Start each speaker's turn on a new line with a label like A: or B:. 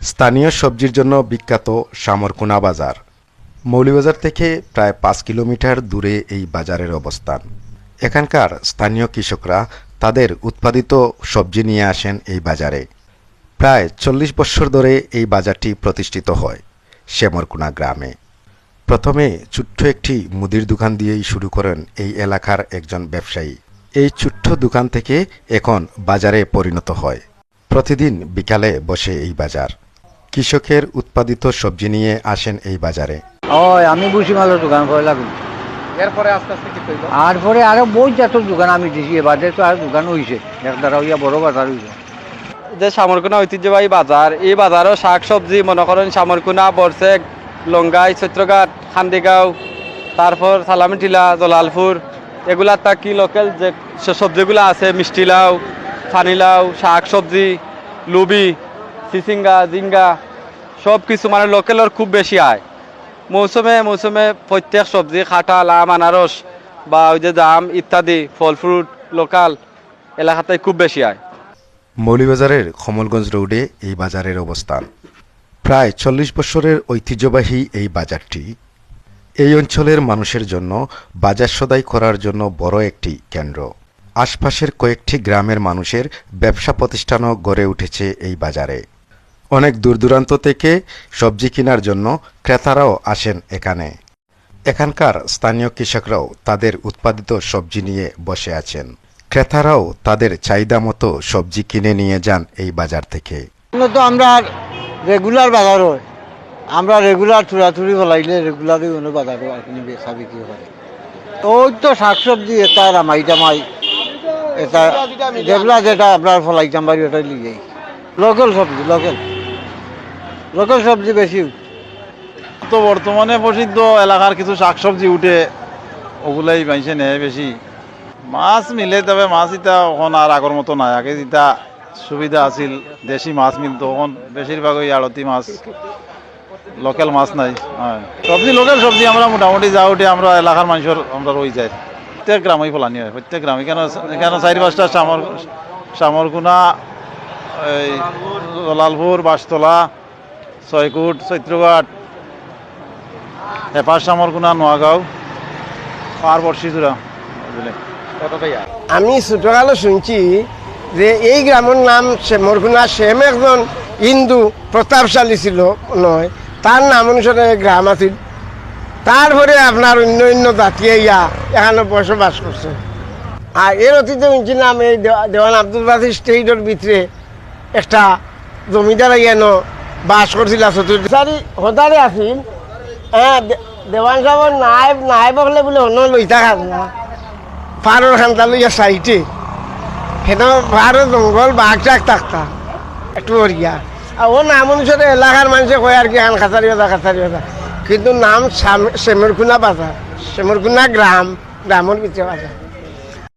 A: স্থানীয় সবজির জন্য বিখ্যাত সামরকুনা বাজার। মৌলভীবাজার থেকে প্রায় 5 কিলোমিটার দূরে এই বাজারের অবস্থান। এখানকার স্থানীয় কৃষকরা তাদের উৎপাদিত সবজি নিয়ে আসেন এই বাজারে। প্রায় 40 বছর ধরে এই বাজারটি প্রতিষ্ঠিত হয় শ্যামরকুনা গ্রামে। প্রথমে ছোট্ট একটি মুদির দোকান দিয়েই শুরু করেন এই এলাকার একজন ব্যবসায়ী। এই ছোট্ট দোকান থেকে এখন বাজারে পরিণত হয়। প্রতিদিন বিকালে বসে এই বাজার। কৃষকের উৎপাদিত সবজি নিয়ে আসেন এই বাজারে।
B: আমি বুঝি মালের দোকান করে লাগুন।
C: এরপরে আস্তে আস্তে কি কইল?
B: আর পরে আরো বই জাতর দোকান আমি দিছি, এবারে তো আর দোকান হয়েছে, একদারা হইয়া বড় বাজার হয়েছে।
D: যে সামরকুনা ঐতিহ্যবাহী বাজার, এই বাজারও শাক সবজি মনে করেন সামরকুনা, বরসেক, লঙ্গাই, চৈত্রঘাট, খান্দিগাঁও, তারপর সালামিটিলা, জলালপুর, এগুলা তাকি লোকাল যে সবজিগুলো আছে, মিষ্টি লাউ, ফানিলাউ, শাক সবজি, লুবি, চিচিঙ্গা, জিঙ্গা, সব কিছু মানে লোকালের খুব বেশি আয়। মৌসুমে প্রত্যেক সবজি, কাঁঠাল, আম, আনারস বা ওই যে জাম ইত্যাদি ফল ফ্রুট লোকাল এলাকাতে খুব বেশি আয়।
A: মৌলভীবাজারের কমলগঞ্জ রোডে এই বাজারের অবস্থান। প্রায় 40 বছরের ঐতিহ্যবাহী এই বাজারটি এই অঞ্চলের মানুষের জন্য বাজার সদাই করার জন্য বড় একটি কেন্দ্র। আশপাশের কয়েকটি গ্রামের মানুষের ব্যবসা প্রতিষ্ঠানও গড়ে উঠেছে এই বাজারে। অনেক দূর দূরান্ত থেকে সবজি কেনার জন্য ক্রেতারাও আসেন এখানে। এখানকার স্থানীয় কৃষকরাও তাদের উৎপাদিত সবজি নিয়ে বসে আছেন। ক্রেতারাও তাদের চাহিদা মতো সবজি কিনে নিয়ে যান এই বাজার থেকে।
B: তো আমরা রেগুলার বাজার হয়, আমরা রেগুলার চুরাচুরি ফলাইলে রেগুলারই অন্য বাজার হয়, আপনি বেচা বিক্রি করে। ওই তো শাকসবজি এটা রামাই টামাই, এটা যেগুলা যেটা আপনার ফলাইতাম বাড়ি ওটাই নিয়ে যাই। লোকাল সবজি, লোকাল সবজি বেশি।
E: তো বর্তমানে প্রসিদ্ধ এলাকার কিছু শাকসবজি উঠে, ওগুলাই পাইছে নেয় বেশি। মাছ মিলে, তবে মাছ এটা এখন আর আগর মতো নাই। আগে যেটা সুবিধা আছিল, দেশি মাছ মিলত, এখন বেশিরভাগ ওই আড়তি মাছ, লোকাল মাছ নাই। হ্যাঁ, সবজি লোকাল সবজি আমরা মোটামুটি যা উঠে আমরা এলাকার মানুষের আমরা রয়ে যায়। প্রত্যেক গ্রামেই ফলানি হয়, প্রত্যেক গ্রামে। এখানে 4-5টা সামরকুনা, এই জলালপুর, বাঁশতলা, ছয়কুট, চৈত্রঘাট, হেপার, সামরকুনা, নোয়াগাঁও আর বর্ষিচূড়া।
F: আমি ছোটকালে শুনছি যে এই গ্রামের নাম শ্যামরকুনা। শ্যাম একজন হিন্দু প্রতাপশালী ছিল নয়, তার নাম অনুসারে গ্রাম আছিল। তারপরে আপনার অন্য অন্য জাতি ইয়া এখানে বসবাস করছে। আর এর অতীতে শুনছিলাম এই দেওয়ান আব্দুল বাসির স্টেটের ভিতরে একটা জমিদার ইয়ানো বাস করছিল চতুর্দিকে হতারে আছিল। হ্যাঁ, দেওয়ান সাহেবের নায়েব হলে বলে অন্য লইতা খান না, পাহাড়ের খানটা লইয়া সাইটে সেটা পাহাড়ের জঙ্গল বাঘ টাক থাকতা একটু ওরিয়া। আর ও নাম অনুসারে এলাকার মানুষে কয় আর কি খান খাঁচারি বাজার, কিন্তু নাম শ্যামরকুনা বাজার, শ্যামরকুনা গ্রামের ভিতরে বাজার।